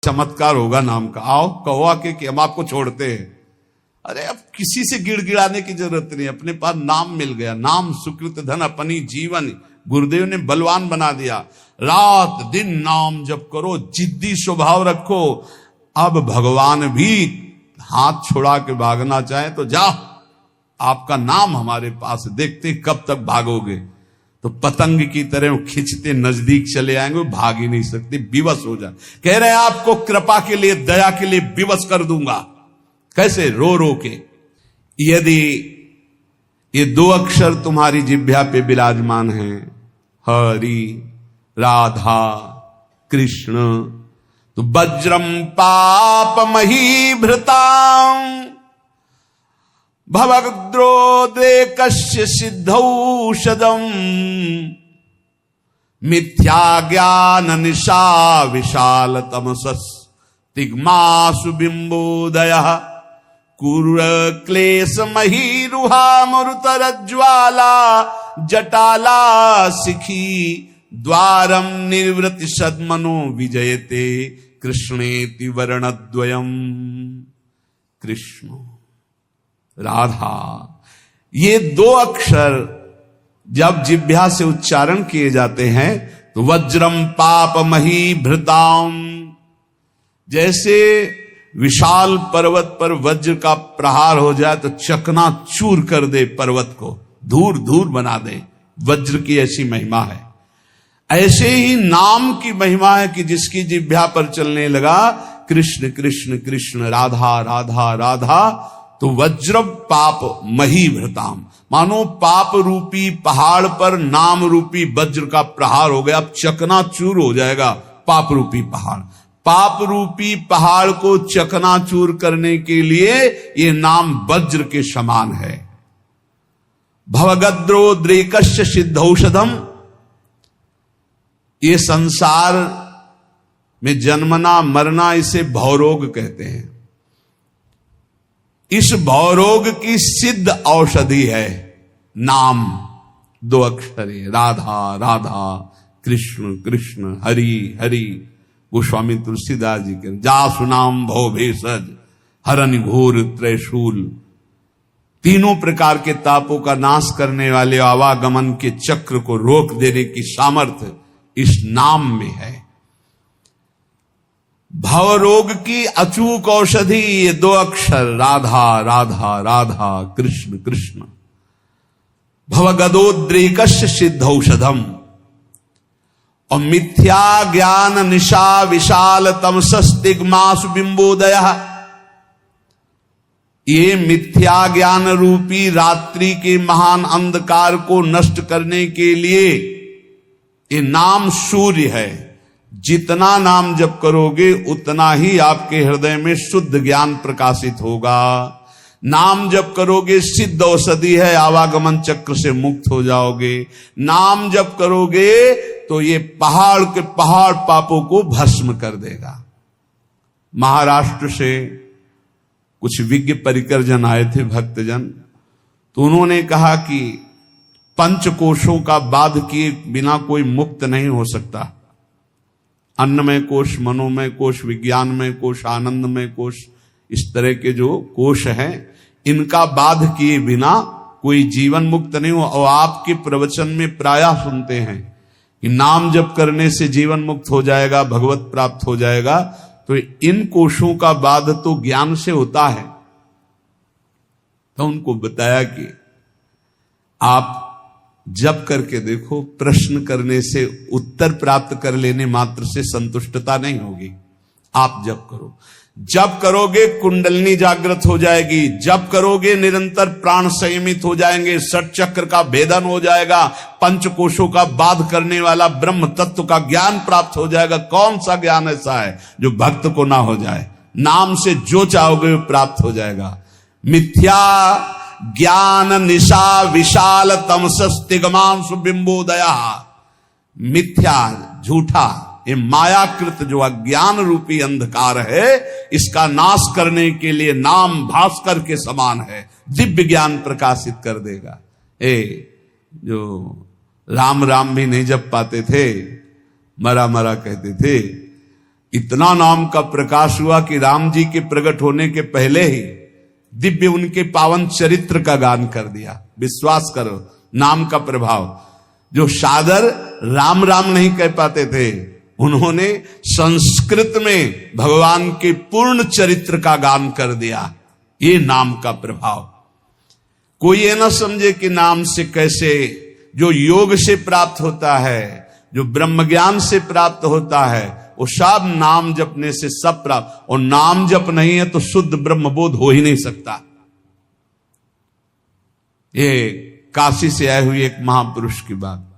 चमत्कार होगा नाम का। आओ कहो आके कि हम आपको छोड़ते हैं। अरे अब किसी से गिड़गिड़ाने की जरूरत नहीं, अपने पास नाम मिल गया। नाम सुकृत धन अपनी जीवन, गुरुदेव ने बलवान बना दिया। रात दिन नाम जप करो, जिद्दी स्वभाव रखो। अब भगवान भी हाथ छुड़ा के भागना चाहे तो जाओ, आपका नाम हमारे पास, देखते कब तक भागोगे। तो पतंग की तरह खींचते नजदीक चले आएंगे, भाग ही नहीं सकते, विवश हो जाए। कह रहे हैं आपको कृपा के लिए, दया के लिए विवश कर दूंगा। कैसे? रो रो के। यदि ये 2 अक्षर तुम्हारी जिह्वा पे विराजमान हैं, हरि राधा कृष्ण, तो वज्रम पाप मही भृतां भवद्रोदेकस्य सिद्धौषधम् मिथ्या ज्ञान निशा विशाल तमसस् तिग्मासु बिंबोदयः कुर क्लेश महीरुहा मरुतरज्ज्वाला जटाला शिखी द्वारम निर्वृति सद्मनो विजयते कृष्णेति वर्णद्वयम्। कृष्ण राधा, ये 2 अक्षर जब जिह्वा से उच्चारण किए जाते हैं तो वज्रम पाप मही भृताम, जैसे विशाल पर्वत पर वज्र का प्रहार हो जाए तो चकना चूर कर दे, पर्वत को धूर धूर बना दे। वज्र की ऐसी महिमा है। ऐसे ही नाम की महिमा है कि जिसकी जिह्वा पर चलने लगा कृष्ण कृष्ण कृष्ण राधा राधा राधा, तो वज्र पाप मही भृताम, मानो पाप रूपी पहाड़ पर नाम रूपी वज्र का प्रहार हो गया। अब चकनाचूर हो जाएगा पाप रूपी पहाड़। पाप रूपी पहाड़ को चकनाचूर करने के लिए ये नाम वज्र के समान है। भवगद्रोद्रेकस्य सिद्धौषधम, ये संसार में जन्मना मरना इसे भवरोग कहते हैं। इस भवरोग की सिद्ध औषधि है नाम, 2 अक्षर है, राधा राधा कृष्ण कृष्ण हरि हरि। गोस्वामी तुलसीदास जी के जा सुनाम भव भेषज हरन घोर त्रैशूल, तीनों प्रकार के तापों का नाश करने वाले आवागमन के चक्र को रोक देने की सामर्थ्य इस नाम में है। भवरोग की अचूक औषधि ये 2 अक्षर राधा राधा राधा कृष्ण कृष्ण। भवगदोद्रेकस्य सिद्धौषधम, और मिथ्या ज्ञान निशा विशाल तमसस्तिग्मासु बिंबोदयः, ये मिथ्या ज्ञान रूपी रात्रि के महान अंधकार को नष्ट करने के लिए ये नाम सूर्य है। जितना नाम जप करोगे उतना ही आपके हृदय में शुद्ध ज्ञान प्रकाशित होगा। नाम जप करोगे सिद्ध औषधि है, आवागमन चक्र से मुक्त हो जाओगे। नाम जप करोगे तो ये पहाड़ के पहाड़ पापों को भस्म कर देगा। महाराष्ट्र से कुछ विज्ञ परिकरजन आए थे, भक्तजन, तो उन्होंने कहा कि पंचकोशों का बाध किए बिना कोई मुक्त नहीं हो सकता। अन्नमय कोश, मनोमय कोश, विज्ञानमय कोश, आनंदमय कोश, इस तरह के जो कोश हैं, इनका बाध किए बिना कोई जीवन मुक्त नहीं हो। और आपके प्रवचन में प्रायः सुनते हैं कि नाम जप करने से जीवन मुक्त हो जाएगा, भगवत प्राप्त हो जाएगा। तो इन कोशों का बाध तो ज्ञान से होता है। तो उनको बताया कि आप जप करके देखो, प्रश्न करने से, उत्तर प्राप्त कर लेने मात्र से संतुष्टता नहीं होगी। आप जप करो, जप करोगे कुंडलिनी जागृत हो जाएगी, जप करोगे निरंतर प्राण संयमित हो जाएंगे, षट चक्र का भेदन हो जाएगा, पंचकोशों का बाध करने वाला ब्रह्म तत्व का ज्ञान प्राप्त हो जाएगा। कौन सा ज्ञान ऐसा है जो भक्त को ना हो जाए? नाम से जो चाहोगे वो प्राप्त हो जाएगा। मिथ्या ज्ञान निशा विशाल तमसस्तिग्मांसु बिंबोदया, मिथ्या झूठा, ये मायाकृत जो अज्ञान रूपी अंधकार है, इसका नाश करने के लिए नाम भास्कर के समान है, दिव्य ज्ञान प्रकाशित कर देगा। जो राम राम भी नहीं जप पाते थे, मरा मरा कहते थे, इतना नाम का प्रकाश हुआ कि राम जी के प्रकट होने के पहले ही दिव्य उनके पावन चरित्र का गान कर दिया। विश्वास करो, नाम का प्रभाव। जो सादर राम राम नहीं कह पाते थे, उन्होंने संस्कृत में भगवान के पूर्ण चरित्र का गान कर दिया। ये नाम का प्रभाव। कोई ये ना समझे कि नाम से कैसे, जो योग से प्राप्त होता है, जो ब्रह्म ज्ञान से प्राप्त होता है, वो सब नाम जपने से सब प्राप्त। और नाम जप नहीं है तो शुद्ध ब्रह्म बोध हो ही नहीं सकता। ये काशी से आए हुए एक महापुरुष की बात।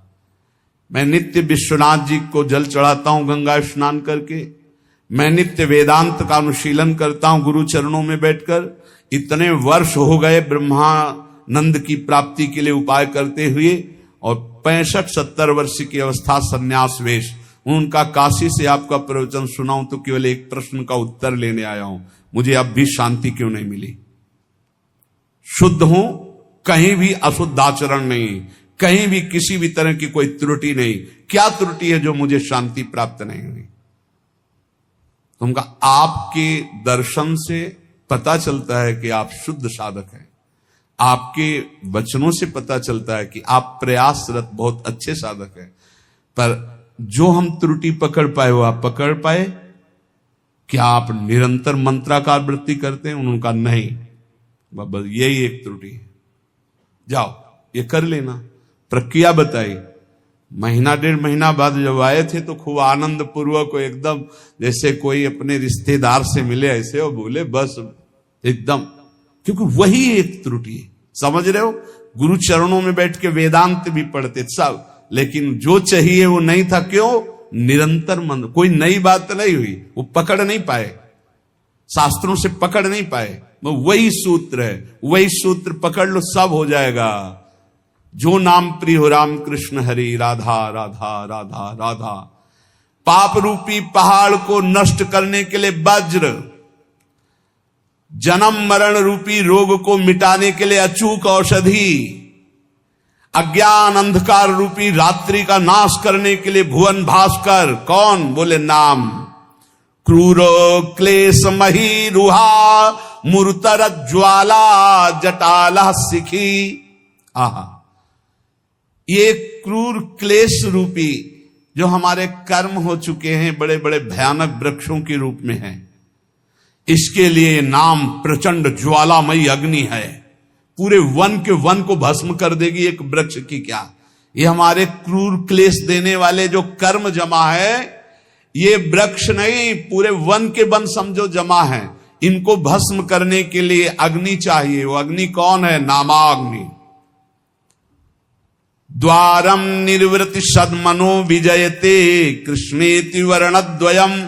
मैं नित्य विश्वनाथ जी को जल चढ़ाता हूं गंगा स्नान करके। मैं नित्य वेदांत का अनुशीलन करता हूं गुरु चरणों में बैठकर। इतने वर्ष हो गए ब्रह्मानंद की प्राप्ति के लिए उपाय करते हुए, और 65-70 वर्ष की अवस्था संन्यास वेश। उनका काशी से आपका प्रवचन सुनाऊं तो केवल एक प्रश्न का उत्तर लेने आया हूं, मुझे अब भी शांति क्यों नहीं मिली? शुद्ध हूं, कहीं भी अशुद्ध आचरण नहीं, कहीं भी किसी भी तरह की कोई त्रुटि नहीं। क्या त्रुटि है जो मुझे शांति प्राप्त नहीं हुई? तुमका आपके दर्शन से पता चलता है कि आप शुद्ध साधक हैं। आपके वचनों से पता चलता है कि आप प्रयासरत बहुत अच्छे साधक हैं। पर जो हम त्रुटि पकड़ पाए वो आप पकड़ पाए? क्या आप निरंतर मंत्राकार वृत्ति करते हैं? उनका नहीं, बस यही एक त्रुटि है। जाओ ये कर लेना। प्रक्रिया बताई। महीना 1.5 महीना बाद जब आए थे तो खूब आनंद पूर्वक एकदम जैसे कोई अपने रिश्तेदार से मिले ऐसे, और बोले बस एकदम, क्योंकि वही एक त्रुटि है। समझ रहे हो? गुरु चरणों में बैठ के वेदांत भी पढ़ते सब, लेकिन जो चाहिए वो नहीं था। क्यों? निरंतर मन, कोई नई बात नहीं हुई, वो पकड़ नहीं पाए, शास्त्रों से पकड़ नहीं पाए। वो वही सूत्र है, वही सूत्र पकड़ लो, सब हो जाएगा। जो नाम प्रिय हो राम कृष्ण हरि, राधा राधा राधा राधा। पाप रूपी पहाड़ को नष्ट करने के लिए वज्र, जन्म मरण रूपी रोग को मिटाने के लिए अचूक औषधि, अज्ञान अंधकार रूपी रात्रि का नाश करने के लिए भुवन भास्कर। कौन? बोले नाम। क्रूर क्लेश मही रुहा, मूर्तर ज्वाला जटाला सिखी। आहा, ये क्रूर क्लेश रूपी जो हमारे कर्म हो चुके हैं, बड़े बड़े भयानक वृक्षों के रूप में हैं, इसके लिए नाम प्रचंड ज्वालामयी अग्नि है। पूरे वन के वन को भस्म कर देगी एक वृक्ष की क्या। ये हमारे क्रूर क्लेश देने वाले जो कर्म जमा है, ये वृक्ष नहीं, पूरे वन के वन समझो जमा है। इनको भस्म करने के लिए अग्नि चाहिए। वो अग्नि कौन है? नामाग्नि। द्वारम निर्वृति सद्मनो विजयते कृष्णेति वर्णद्वयम।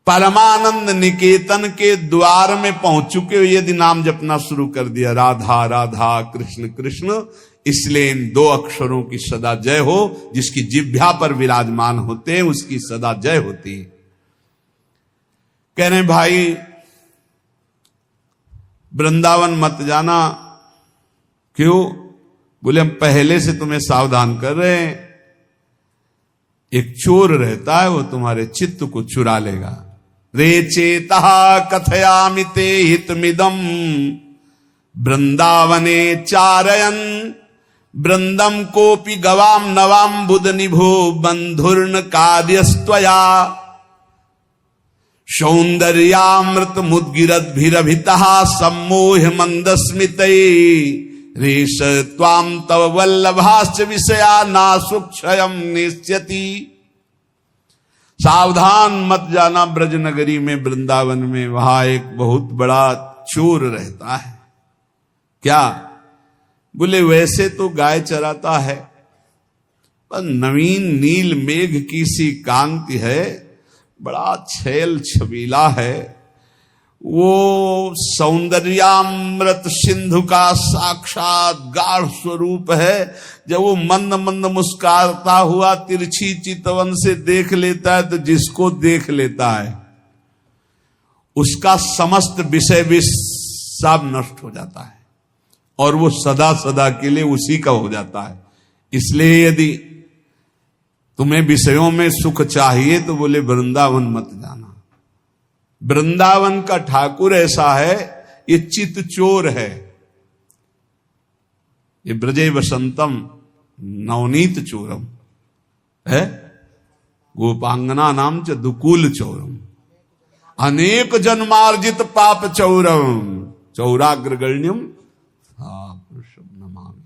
परमानंद निकेतन के द्वार में पहुंच चुके हो, यदि नाम जपना शुरू कर दिया, राधा राधा कृष्ण कृष्ण, इसलिए इन 2 अक्षरों की सदा जय हो। जिसकी जिह्वा पर विराजमान होते हैं उसकी सदा जय होती है। कह रहे भाई वृंदावन मत जाना। क्यों? बोले हम पहले से तुम्हें सावधान कर रहे हैं। एक चोर रहता है, वो तुम्हारे चित्त को चुरा लेगा। रे चेतः कथयामि ते हितमिदं वृंदावने चारयन वृंदम कोपि गवाम नवाम बुध निभो बंधुर्न कार्यस्त्वया सौंदर्यामृत मुद्गिरद्भिरभितः सम्मोह मंदस्मितै रेश त्वाम तव वल्लभाश्च विषया नासुक्षयम निश्यति। सावधान मत जाना ब्रज नगरी में, वृंदावन में, वहां एक बहुत बड़ा चोर रहता है। क्या? बोले वैसे तो गाय चराता है, पर नवीन नील मेघ की सी कांति है, बड़ा छैल छबीला है। वो सौंदर्यामृत सिंधु का साक्षात गाढ़ स्वरूप है। जब वो मंद मंद मुस्कुराता हुआ तिरछी चितवन से देख लेता है तो जिसको देख लेता है उसका समस्त विषय विष सब नष्ट हो जाता है, और वो सदा सदा के लिए उसी का हो जाता है। इसलिए यदि तुम्हें विषयों में सुख चाहिए तो बोले वृंदावन मत जाना। वृंदावन का ठाकुर ऐसा है, ये चित चोर है। ये ब्रजे वसंतम नवनीत चोरम है, गोपांगना नाम च दुकूल चौरम, अनेक जन्मार्जित पाप चौरम, चौराग्रगण्यम नमामि।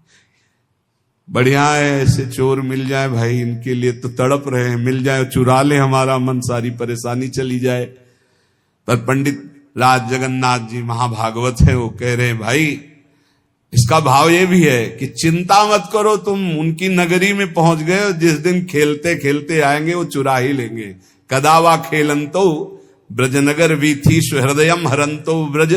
बढ़िया है, ऐसे चोर मिल जाए भाई, इनके लिए तो तड़प रहे हैं, मिल जाए चुरा ले हमारा मन, सारी परेशानी चली जाए। पर पंडित राज जगन्नाथ जी महाभागवत है, वो कह रहे हैं भाई इसका भाव ये भी है कि चिंता मत करो, तुम उनकी नगरी में पहुंच गए, जिस दिन खेलते खेलते आएंगे वो चुरा ही लेंगे। कदावा खेलंतो ब्रजनगर वीथी सुहृदयम हरंतो ब्रज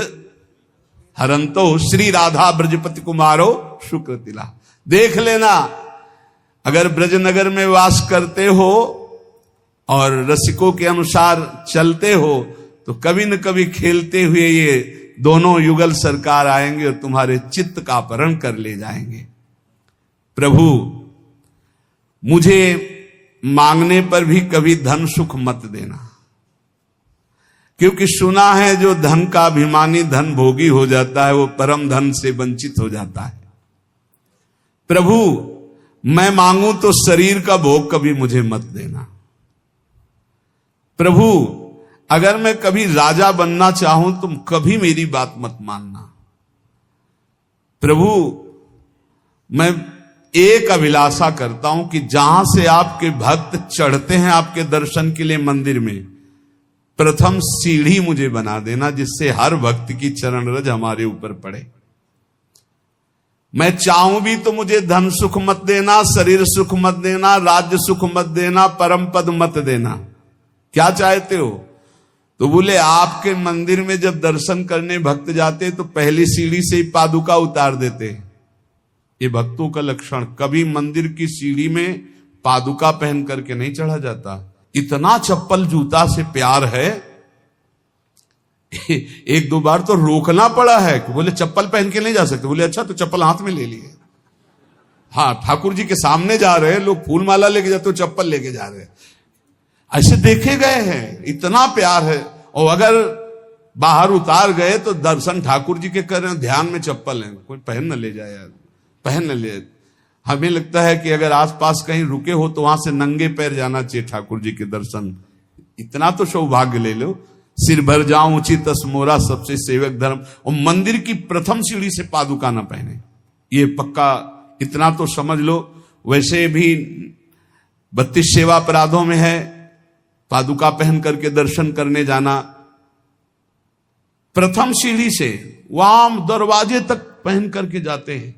हरंतो श्री राधा ब्रजपति कुमारो शुक्रतिला। देख लेना, अगर ब्रजनगर में वास करते हो और रसिकों के अनुसार चलते हो तो कभी न कभी खेलते हुए ये दोनों युगल सरकार आएंगे और तुम्हारे चित्त का अपहरण कर ले जाएंगे। प्रभु मुझे मांगने पर भी कभी धन सुख मत देना, क्योंकि सुना है जो धन का अभिमानी धन भोगी हो जाता है वो परम धन से वंचित हो जाता है। प्रभु मैं मांगू तो शरीर का भोग कभी मुझे मत देना। प्रभु अगर मैं कभी राजा बनना चाहूं तुम कभी मेरी बात मत मानना। प्रभु मैं एक अभिलाषा करता हूं कि जहां से आपके भक्त चढ़ते हैं आपके दर्शन के लिए मंदिर में, प्रथम सीढ़ी मुझे बना देना, जिससे हर भक्त की चरण रज हमारे ऊपर पड़े। मैं चाहूं भी तो मुझे धन सुख मत देना, शरीर सुख मत देना, राज्य सुख मत देना, परम पद मत देना। क्या चाहते हो? तो बोले आपके मंदिर में जब दर्शन करने भक्त जाते तो पहली सीढ़ी से ही पादुका उतार देते। ये भक्तों का लक्षण, कभी मंदिर की सीढ़ी में पादुका पहन करके नहीं चढ़ा जाता। इतना चप्पल जूता से प्यार है, एक दो बार तो रोकना पड़ा है कि बोले चप्पल पहन के नहीं जा सकते। बोले अच्छा, तो चप्पल हाथ में ले लिए। हाँ, ठाकुर जी के सामने जा रहे हैं लोग, फूल माला लेके जाते हो, चप्पल लेके जा रहे हैं, ऐसे देखे गए हैं। इतना प्यार है। और अगर बाहर उतार गए तो दर्शन ठाकुर जी के कर रहे हैं, ध्यान में चप्पल है, कोई पहन न ले जाए यार, पहन न ले। हमें लगता है कि अगर आसपास कहीं रुके हो तो वहां से नंगे पैर जाना चाहिए ठाकुर जी के दर्शन। इतना तो सौभाग्य ले लो। सिर भर जाऊं उचित असमोरा, सबसे सेवक धर्म। और मंदिर की प्रथम सीढ़ी से पादुका ना पहने, ये पक्का इतना तो समझ लो। वैसे भी 32 सेवा अपराधों में है पादुका पहन करके दर्शन करने जाना। प्रथम सीढ़ी से वहां दरवाजे तक पहन करके जाते हैं।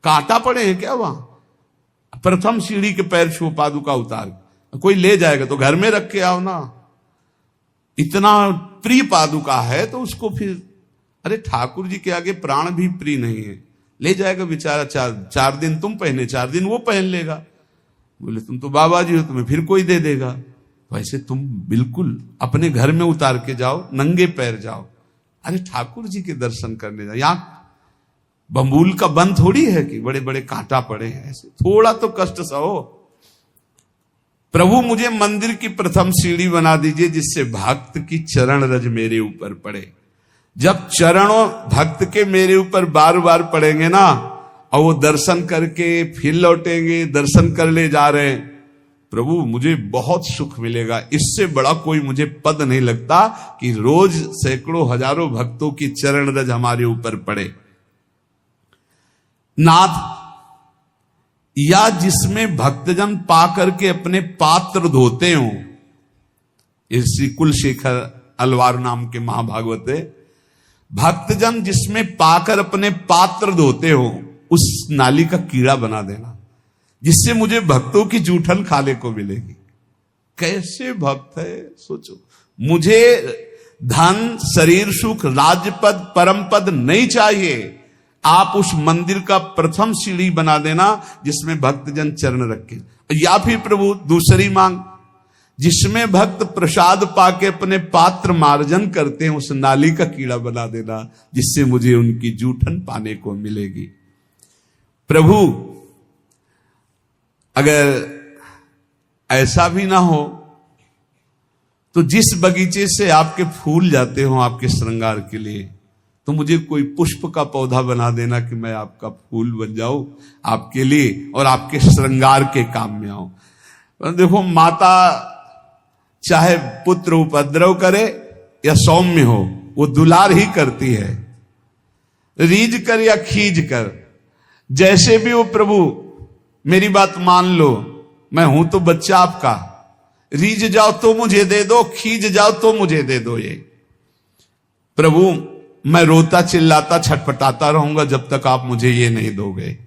कांटा पड़े हैं क्या वहां? प्रथम सीढ़ी के पैर छू, पादुका उतार। कोई ले जाएगा तो घर में रख के आओ ना। इतना प्रिय पादुका है तो उसको फिर, अरे ठाकुर जी के आगे प्राण भी प्रिय नहीं है, ले जाएगा बेचारा। चार दिन तुम पहने, 4 दिन वो पहन लेगा। बोले तुम तो बाबा जी हो, तुम्हें फिर कोई दे देगा। वैसे तुम बिल्कुल अपने घर में उतार के जाओ, नंगे पैर जाओ। अरे ठाकुर जी के दर्शन करने जाओ। यहां बम्बूल का बंद थोड़ी है कि बड़े बड़े कांटा पड़े हैं, ऐसे थोड़ा तो कष्ट सहो। प्रभु मुझे मंदिर की प्रथम सीढ़ी बना दीजिए, जिससे भक्त की चरण रज मेरे ऊपर पड़े। जब चरणों भक्त के मेरे ऊपर बार बार पड़ेंगे ना, और वो दर्शन करके फिर लौटेंगे, दर्शन कर ले जा रहे हैं, प्रभु मुझे बहुत सुख मिलेगा। इससे बड़ा कोई मुझे पद नहीं लगता कि रोज सैकड़ों हजारों भक्तों की चरण रज हमारे ऊपर पड़े। नाथ, या जिसमें भक्तजन पा करके अपने पात्र धोते हो, श्री कुलशेखर अलवार नाम के महाभागवत है, भक्तजन जिसमें पाकर अपने पात्र धोते हो, उस नाली का कीड़ा बना देना, जिससे मुझे भक्तों की जूठन खाने को मिलेगी। कैसे भक्त है सोचो। मुझे धन, शरीर सुख, राज्यपद, परम पद नहीं चाहिए। आप उस मंदिर का प्रथम सीढ़ी बना देना जिसमें भक्तजन चरण रखे। या फिर प्रभु दूसरी मांग, जिसमें भक्त प्रसाद पाके अपने पात्र मार्जन करते हैं, उस नाली का कीड़ा बना देना, जिससे मुझे उनकी जूठन पाने को मिलेगी। प्रभु अगर ऐसा भी ना हो तो जिस बगीचे से आपके फूल जाते हो आपके श्रृंगार के लिए, तो मुझे कोई पुष्प का पौधा बना देना कि मैं आपका फूल बन जाऊं आपके लिए और आपके श्रृंगार के काम में आऊं। देखो, माता चाहे पुत्र उपद्रव करे या सौम्य हो, वो दुलार ही करती है, रीझ कर या खींच कर, जैसे भी वो प्रभु मेरी बात मान लो, मैं हूं तो बच्चा आपका, रीझ जाओ तो मुझे दे दो, खींच जाओ तो मुझे दे दो। ये प्रभु मैं रोता चिल्लाता छटपटाता रहूंगा जब तक आप मुझे ये नहीं दोगे।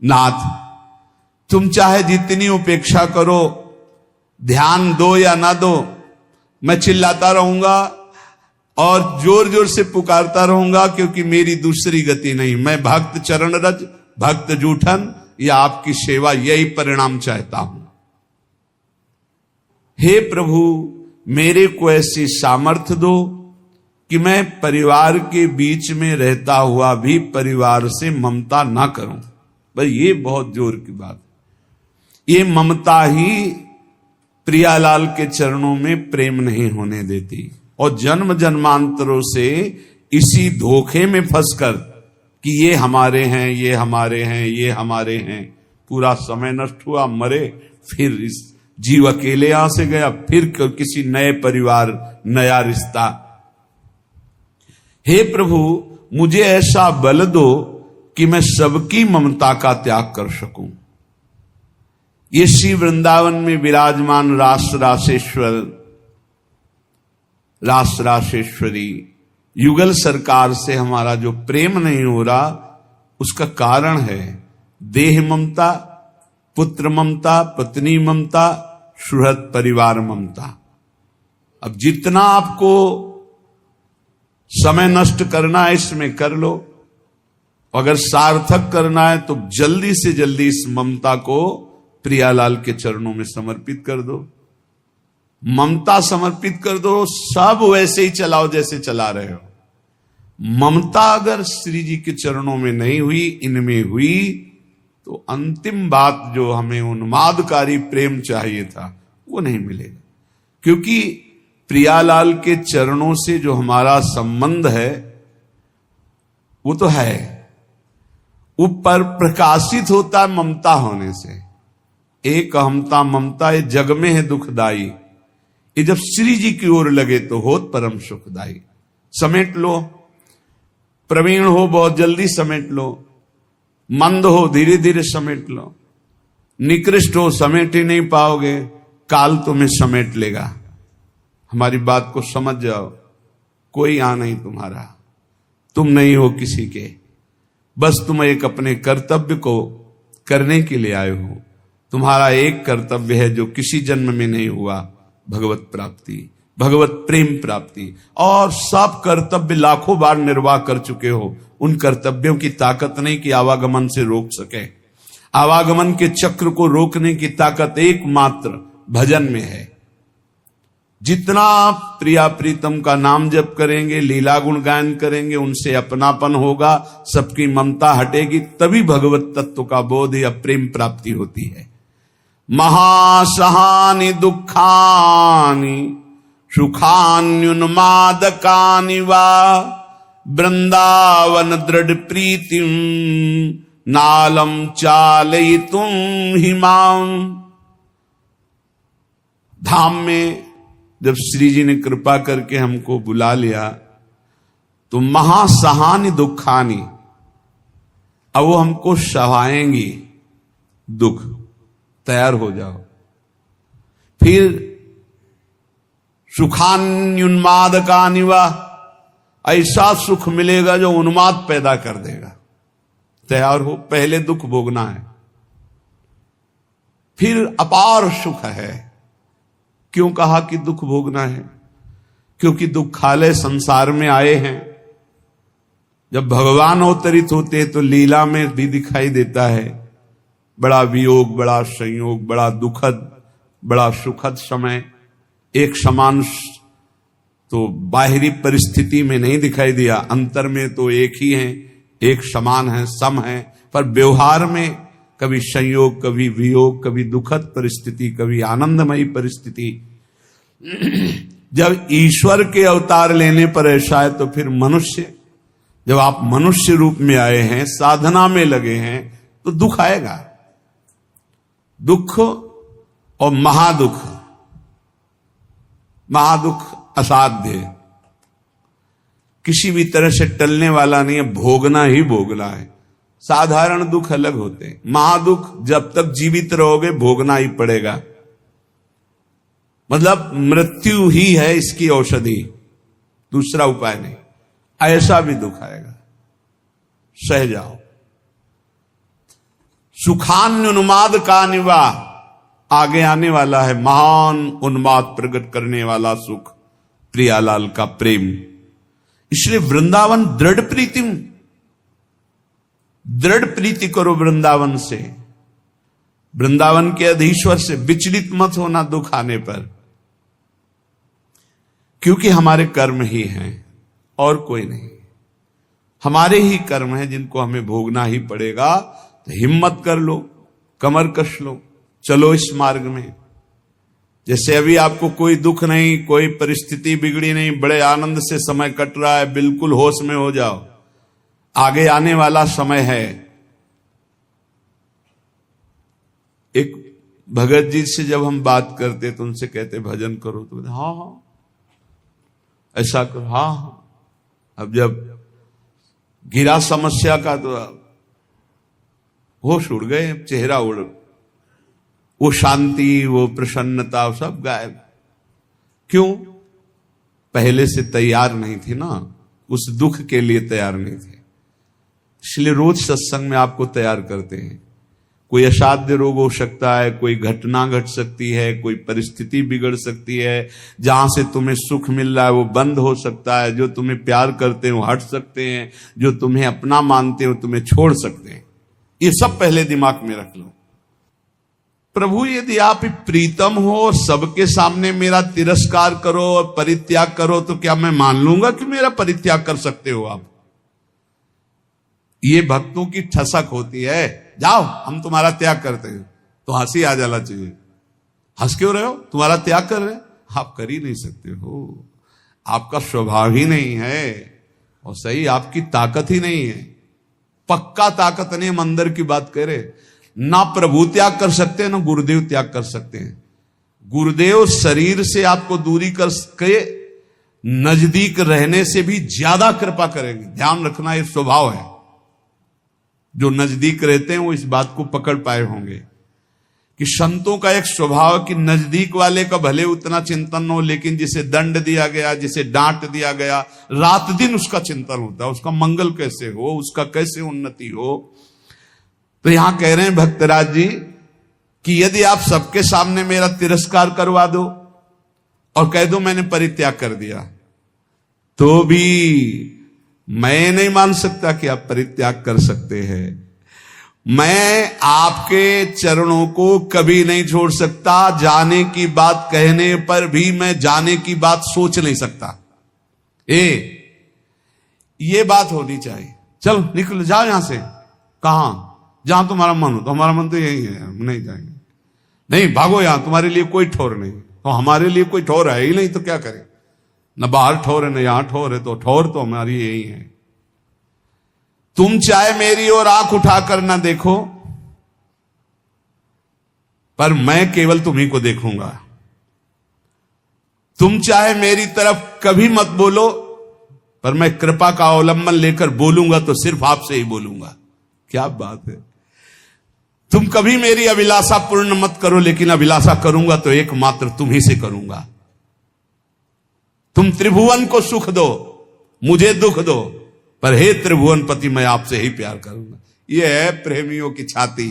नाथ, तुम चाहे जितनी उपेक्षा करो, ध्यान दो या ना दो, मैं चिल्लाता रहूंगा और जोर जोर से पुकारता रहूंगा, क्योंकि मेरी दूसरी गति नहीं। मैं भक्त चरण रज, भक्त जूठन या आपकी सेवा, यही परिणाम चाहता हूं। हे प्रभु, मेरे को ऐसी सामर्थ्य दो कि मैं परिवार के बीच में रहता हुआ भी परिवार से ममता ना करूं। भाई ये बहुत जोर की बात। ये ममता ही प्रियालाल के चरणों में प्रेम नहीं होने देती, और जन्म जन्मांतरों से इसी धोखे में फंसकर कि ये हमारे हैं, ये हमारे हैं, ये हमारे हैं, पूरा समय नष्ट हुआ, मरे, फिर इस जीव अकेले यहां से गया, फिर किसी नए परिवार, नया रिश्ता। हे प्रभु, मुझे ऐसा बल दो कि मैं सबकी ममता का त्याग कर सकूं। ये श्री वृंदावन में विराजमान रास रासेश्वर, रास रासेश्वरी युगल सरकार से हमारा जो प्रेम नहीं हो रहा, उसका कारण है देह ममता, पुत्र ममता, पत्नी ममता, सुहृद परिवार ममता। अब जितना आपको समय नष्ट करना है इसमें कर लो, अगर सार्थक करना है तो जल्दी से जल्दी इस ममता को प्रियालाल के चरणों में समर्पित कर दो। ममता समर्पित कर दो, सब वैसे ही चलाओ जैसे चला रहे हो। ममता अगर श्री जी के चरणों में नहीं हुई, इनमें हुई, तो अंतिम बात जो हमें उन्मादकारी प्रेम चाहिए था वो नहीं मिलेगा। क्योंकि प्रियालाल के चरणों से जो हमारा संबंध है वो तो है, ऊपर प्रकाशित होता है ममता होने से। एक अहमता ममता ये जग में है दुखदाई, ये जब श्री जी की ओर लगे तो होत परम सुखदाई। समेट लो, प्रवीण हो बहुत जल्दी समेट लो, मंद हो धीरे धीरे समेट लो, निकृष्ट हो समेट ही नहीं पाओगे, काल तुम्हें समेट लेगा। हमारी बात को समझ जाओ, कोई आ नहीं तुम्हारा, तुम नहीं हो किसी के, बस तुम एक अपने कर्तव्य को करने के लिए आए हो। तुम्हारा एक कर्तव्य है जो किसी जन्म में नहीं हुआ, भगवत प्राप्ति, भगवत प्रेम प्राप्ति। और सब कर्तव्य लाखों बार निर्वाह कर चुके हो, उन कर्तव्यों की ताकत नहीं कि आवागमन से रोक सके। आवागमन के चक्र को रोकने की ताकत एकमात्र भजन में है। जितना आप प्रिया प्रीतम का नाम जप करेंगे, लीला गुण गायन करेंगे, उनसे अपनापन होगा, सबकी ममता हटेगी, तभी भगवत तत्व का बोध या प्रेम प्राप्ति होती है। महासहानि दुखानि सुखान्युन्मादकानि वा वृंदावन दृढ़ प्रीतिम नालम चालयितुम हिमाम। धाम में जब श्री जी ने कृपा करके हमको बुला लिया तो महासहानि दुखानि, अब वो हमको सहाएंगी दुख, तैयार हो जाओ। फिर सुखान्युन्मादकानि वा, ऐसा सुख मिलेगा जो उन्माद पैदा कर देगा, तैयार हो, पहले दुख भोगना है। फिर अपार सुख है। क्यों कहा कि दुख भोगना है? क्योंकि दुखालय संसार में आए हैं। जब भगवान अवतरित होते हैं तो लीला में भी दिखाई देता है बड़ा वियोग, बड़ा संयोग, बड़ा दुखद, बड़ा सुखद समय। एक समान तो बाहरी परिस्थिति में नहीं दिखाई दिया, अंतर में तो एक ही है, एक समान है, सम है, पर व्यवहार में कभी संयोग, कभी वियोग, कभी दुखद परिस्थिति, कभी आनंदमयी परिस्थिति। जब ईश्वर के अवतार लेने पर ऐसा है तो फिर मनुष्य, जब आप मनुष्य रूप में आए हैं, साधना में लगे हैं, तो दुख आएगा। दुख और महादुख, महादुख असाध्य, किसी भी तरह से टलने वाला नहीं है, भोगना ही भोगना है। साधारण दुख अलग होते हैं, महादुख जब तक जीवित रहोगे भोगना ही पड़ेगा। मतलब मृत्यु ही है इसकी औषधि, दूसरा उपाय नहीं। ऐसा भी दुख आएगा, सह जाओ। सुखान्युन्माद का निवा, आगे आने वाला है महान उन्माद प्रकट करने वाला सुख, प्रियालाल का प्रेम। इसलिए वृंदावन दृढ़ प्रीतिम, दृढ़ प्रीति करो वृंदावन से, वृंदावन के अधीश्वर से। विचलित मत होना दुख आने पर, क्योंकि हमारे कर्म ही हैं और कोई नहीं। हमारे ही कर्म हैं जिनको हमें भोगना ही पड़ेगा। तो हिम्मत कर लो, कमर कस लो, चलो इस मार्ग में। जैसे अभी आपको कोई दुख नहीं, कोई परिस्थिति बिगड़ी नहीं, बड़े आनंद से समय कट रहा है, बिल्कुल होश में हो जाओ। आगे आने वाला समय है। एक भगत जी से जब हम बात करते तो उनसे कहते भजन करो, तो हाँ हाँ ऐसा करो, हाँ हाँ। अब जब गिरा समस्या का तो होश उड़ गए, चेहरा उड़, वो शांति, वो प्रसन्नता सब गायब। क्यों? पहले से तैयार नहीं थी ना, उस दुख के लिए तैयार नहीं थे। इसलिए रोज सत्संग में आपको तैयार करते हैं। कोई असाध्य रोग हो सकता है, कोई घटना घट सकती है, कोई परिस्थिति बिगड़ सकती है, जहां से तुम्हें सुख मिल रहा है वो बंद हो सकता है, जो तुम्हें प्यार करते हो हट सकते हैं, जो तुम्हें अपना मानते हो तुम्हें छोड़ सकते हैं। ये सब पहले दिमाग में रख लो। प्रभु यदि आप प्रीतम हो और सबके सामने मेरा तिरस्कार करो और परित्याग करो, तो क्या मैं मान लूंगा कि मेरा परित्याग कर सकते हो आप? ये भक्तों की ठसक होती है। जाओ हम तुम्हारा त्याग करते हैं, तो हंसी आ जाना चाहिए। हंस क्यों रहे हो? तुम्हारा त्याग कर रहे हैं, आप कर ही नहीं सकते हो, आपका स्वभाव ही नहीं है, और सही आपकी ताकत ही नहीं है। पक्का ताकत नहीं, हम अंदर की बात कह रहे। ना प्रभु त्याग कर सकते हैं, ना गुरुदेव त्याग कर सकते हैं। गुरुदेव शरीर से आपको दूरी कर के नजदीक रहने से भी ज्यादा कृपा करेंगे। ध्यान रखना, ये स्वभाव है। जो नजदीक रहते हैं वो इस बात को पकड़ पाए होंगे कि संतों का एक स्वभाव कि नजदीक वाले का भले उतना चिंतन हो, लेकिन जिसे दंड दिया गया, जिसे डांट दिया गया, रात दिन उसका चिंतन होता है, उसका मंगल कैसे हो, उसका कैसे उन्नति हो। तो यहां कह रहे हैं भक्तराज जी कि यदि आप सबके सामने मेरा तिरस्कार करवा दो और कह दो मैंने परित्याग कर दिया, तो भी मैं नहीं मान सकता कि आप परित्याग कर सकते हैं। मैं आपके चरणों को कभी नहीं छोड़ सकता। जाने की बात कहने पर भी मैं जाने की बात सोच नहीं सकता। ये बात होनी चाहिए। चलो निकल जाओ यहां से। कहां? जहां तुम्हारा मन हो। तो हमारा मन तो यही है, हम नहीं जाएंगे। नहीं भागो, यहां तुम्हारे लिए कोई ठौर नहीं। तो हमारे लिए कोई ठौर है ही नहीं, तो क्या करें? न बाहर ठौर है, न यहां ठौर है, तो ठौर तो हमारी यही है। तुम चाहे मेरी ओर आंख उठाकर ना देखो, पर मैं केवल तुम्ही को देखूंगा। तुम चाहे मेरी तरफ कभी मत बोलो, पर मैं कृपा का अवलंबन लेकर बोलूंगा तो सिर्फ आपसे ही बोलूंगा। क्या बात है। तुम कभी मेरी अभिलाषा पूर्ण मत करो, लेकिन अभिलाषा करूंगा तो एकमात्र तुम ही से करूंगा। तुम त्रिभुवन को सुख दो, मुझे दुख दो, पर हे त्रिभुवनपति मैं आपसे ही प्यार करूंगा। यह है प्रेमियों की छाती।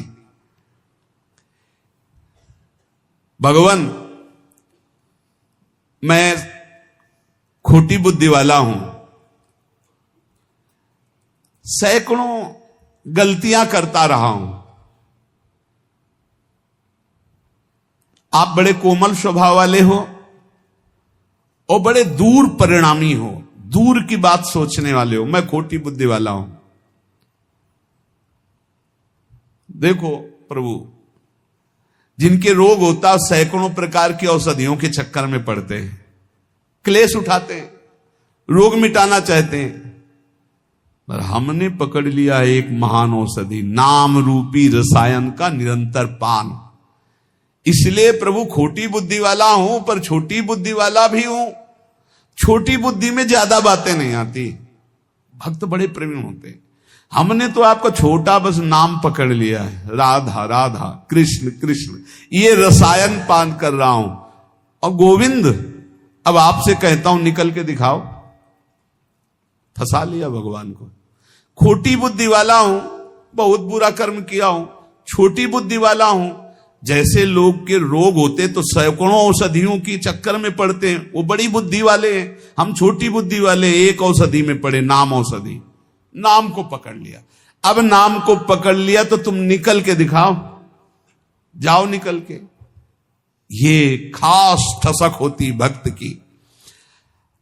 भगवान, मैं खोटी बुद्धि वाला हूं, सैकड़ों गलतियां करता रहा हूं। आप बड़े कोमल स्वभाव वाले हो और बड़े दूर परिणामी हो, दूर की बात सोचने वाले हो। मैं खोटी बुद्धि वाला हूं। देखो प्रभु, जिनके रोग होता सैकड़ों प्रकार की औषधियों के चक्कर में पड़ते हैं, क्लेश उठाते हैं, रोग मिटाना चाहते हैं, पर हमने पकड़ लिया एक महान औषधि, नाम रूपी रसायन का निरंतर पान। इसलिए प्रभु खोटी बुद्धि वाला हूं, पर छोटी बुद्धि वाला भी हूं। छोटी बुद्धि में ज्यादा बातें नहीं आती, भक्त बड़े प्रवीण होते हैं। हमने तो आपका छोटा बस नाम पकड़ लिया है, राधा राधा कृष्ण कृष्ण, ये रसायन पान कर रहा हूं। और गोविंद, अब आपसे कहता हूं निकल के दिखाओ। फंसा लिया भगवान को। खोटी बुद्धि वाला हूं, बहुत बुरा कर्म किया हूं, छोटी बुद्धि वाला हूं। जैसे लोग के रोग होते तो सैकड़ों औषधियों की चक्कर में पड़ते हैं, वो बड़ी बुद्धि वाले हैं, हम छोटी बुद्धि वाले एक औषधि में पड़े, नाम औषधि। नाम को पकड़ लिया। अब नाम को पकड़ लिया तो तुम निकल के दिखाओ, जाओ निकल के। ये खास ठसक होती भक्त की।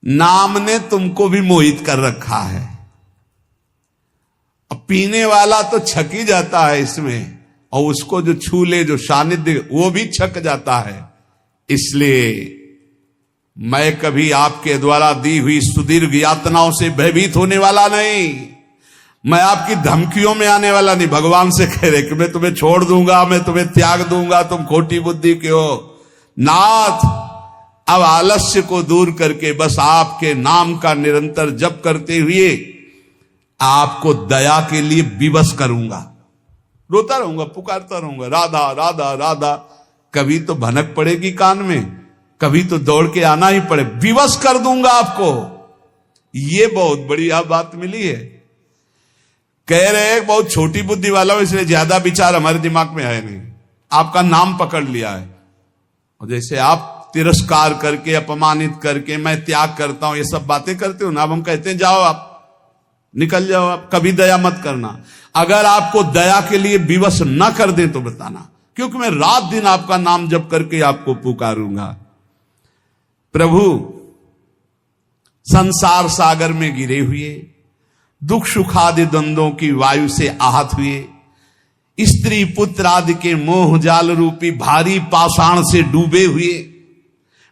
नाम ने तुमको भी मोहित कर रखा है। अब पीने वाला तो छक ही जाता है इसमें, और उसको जो छू ले, जो सानिध्य, वो भी छक जाता है। इसलिए मैं कभी आपके द्वारा दी हुई सुदीर्घ यातनाओं से भयभीत होने वाला नहीं। मैं आपकी धमकियों में आने वाला नहीं। भगवान से कह रहे कि मैं तुम्हें छोड़ दूंगा, मैं तुम्हें त्याग दूंगा, तुम खोटी बुद्धि के हो। नाथ, अब आलस्य को दूर करके बस आपके नाम का निरंतर जप करते हुए आपको दया के लिए विवश करूंगा। रोता रहूंगा, पुकारता रहूंगा, राधा राधा राधा। कभी तो भनक पड़ेगी कान में, कभी तो दौड़ के आना ही पड़े, विवश कर दूंगा आपको। ये बहुत बढ़िया बात मिली है। कह रहे बहुत छोटी बुद्धि वाला हो, इसलिए ज्यादा विचार हमारे दिमाग में है नहीं। आपका नाम पकड़ लिया है, और जैसे आप तिरस्कार करके, अपमानित करके, मैं त्याग करता हूं, ये सब बातें करते हो ना। अब हम कहते हैं जाओ, आप निकल जाओ, आप कभी दया मत करना। अगर आपको दया के लिए विवश न कर दें तो बताना, क्योंकि मैं रात दिन आपका नाम जप करके आपको पुकारूंगा। प्रभु संसार सागर में गिरे हुए, दुख सुखादि द्वंद्वों की वायु से आहत हुए, स्त्री पुत्र आदि के मोह जाल रूपी भारी पाषाण से डूबे हुए,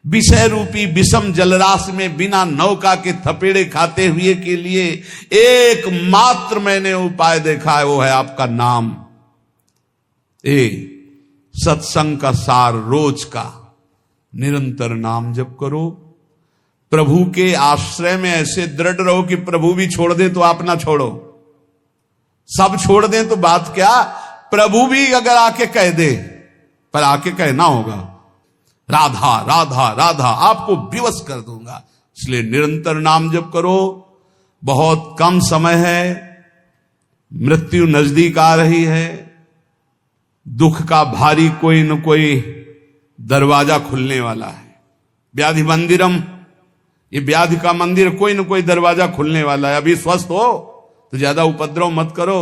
विषय रूपी विषम जलराश में बिना नौका के थपेड़े खाते हुए के लिए एकमात्र मैंने उपाय देखा है, वो है आपका नाम। सत्संग का सार रोज का निरंतर नाम जप करो। प्रभु के आश्रय में ऐसे दृढ़ रहो कि प्रभु भी छोड़ दे तो आप ना छोड़ो, सब छोड़ दें तो बात क्या, प्रभु भी अगर आके कह दे, पर आके कहना होगा राधा राधा राधा, आपको विवश कर दूंगा। इसलिए निरंतर नाम जप करो। बहुत कम समय है, मृत्यु नजदीक आ रही है, दुख का भारी कोई न कोई दरवाजा खुलने वाला है। व्याधि मंदिरम, ये व्याधि का मंदिर, कोई न कोई दरवाजा खुलने वाला है। अभी स्वस्थ हो तो ज्यादा उपद्रव मत करो,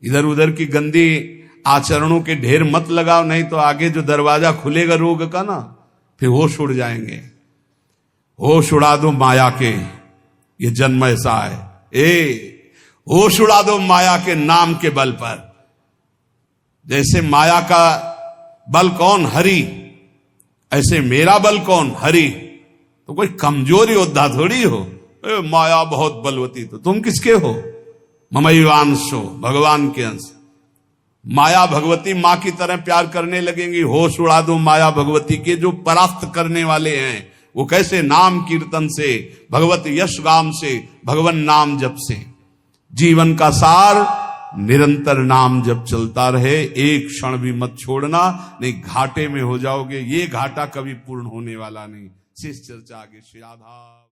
इधर उधर की गंदी आचरणों के ढेर मत लगाओ, नहीं तो आगे जो दरवाजा खुलेगा रोग का ना, फिर होश उड़ जाएंगे। होश उड़ा दो माया के, ये जन्म ऐसा है। होश उड़ा दो माया के नाम के बल पर। जैसे माया का बल कौन, हरि, ऐसे मेरा बल कौन, हरि। तो कोई कमजोर योद्धा थोड़ी हो, माया बहुत बलवती, तो तुम किसके हो, ममैवांशो, भगवान के अंश। माया भगवती मां की तरह प्यार करने लगेंगी। होश उड़ा दो माया भगवती के, जो परास्त करने वाले हैं। वो कैसे, नाम कीर्तन से, भगवत यश गाम से, भगवान नाम जप से। जीवन का सार निरंतर नाम जप चलता रहे, एक क्षण भी मत छोड़ना, नहीं घाटे में हो जाओगे। ये घाटा कभी पूर्ण होने वाला नहीं। शेष चर्चा आगे। श्री राधा।